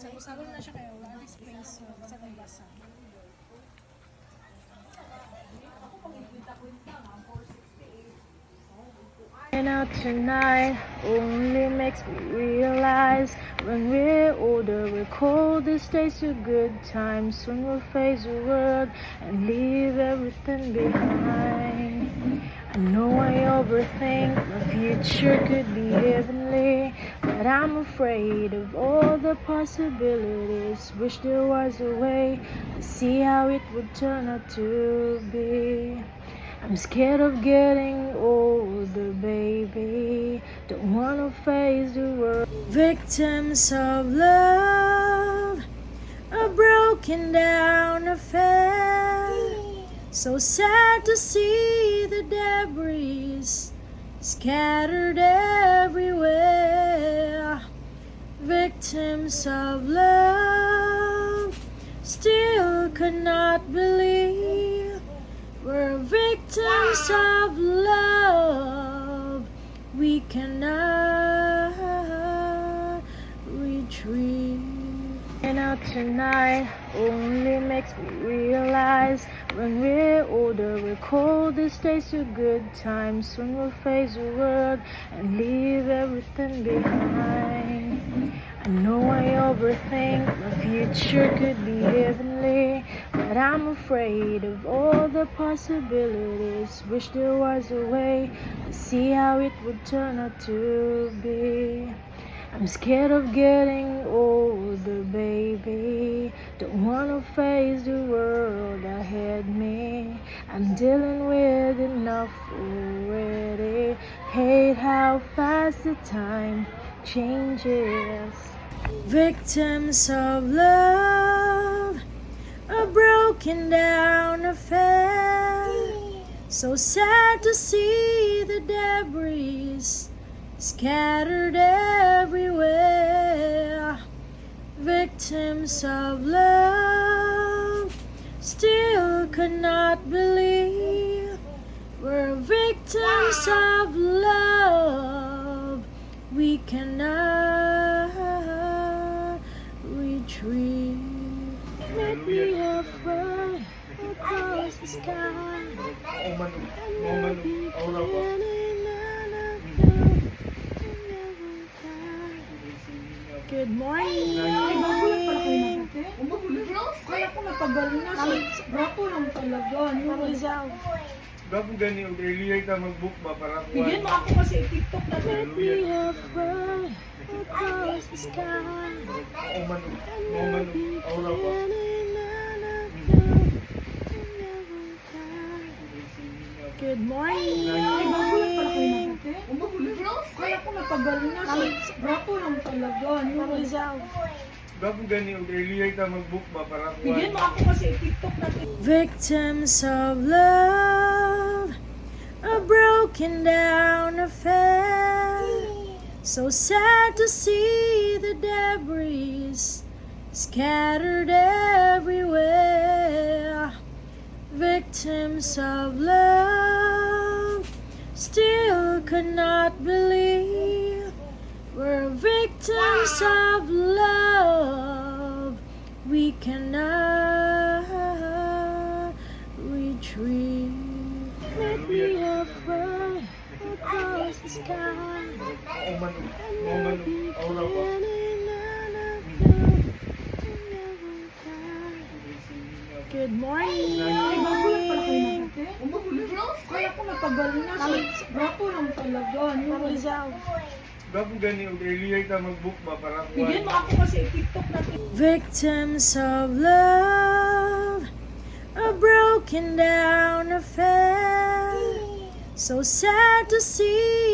Sabi na siya kayo, wala space sa nagbasa. And out tonight only makes me realize when we're older, we're cold. These days are good times when we'll face the world and leave everything behind. I know I overthink the future could be heavenly, but I'm afraid of all the possibilities. Wish there was a way to see how it would turn out to be. I'm scared of getting older, baby. Don't wanna face the world. Victims of love, a broken down affair. So sad to see the debris scattered everywhere. Victims of love, still could not believe we're victims of love. We cannot retreat. And out tonight only makes me realize when we're older, we're cold. These days are good times when we'll face the world and leave everything behind. I know I overthink the future could be heavenly, but I'm afraid of all the possibilities. Wish there was a way to see how it would turn out to be. I'm scared of getting older, baby. Don't wanna face the world ahead me. I'm dealing with enough already. Hate how fast the time changes. Victims of love, a broken down affair. So sad to see the debris scattered everywhere. Victims of love, still could not believe we're victims of love. We cannot retreat. Let me have fly across the sky. And good morning. Ay, magulat pala kayo na ate. Kaya ko natagal na. Rato lang talaga. Bago gani, earlier ka mag-book ba para Bigyan mo ako kasi i-tiktok na. Let me have fly across the sky. Aura pa. Good morning. Ay, magulat pala kayo na ate. Kaya ko natagal na. Rato lang talaga. Bago gani, earlier ka mag-book ba para Bigyan mo ako kasi i-tiktok na. Victims of love, a broken down affair. So sad to see the debris scattered everywhere. Victims of love, still could not believe we're victims of love. We cannot retreat. Let me have fly across the sky. Aura pa. Good morning. Ay, magulat pala kayo na ate. Kaya ko natagal na. Rato lang talaga. Bago gani, earlier ka mag-book ba para Bigyan mo ako kasi i-tiktok na. Victims of love, a broken down affair. So sad to see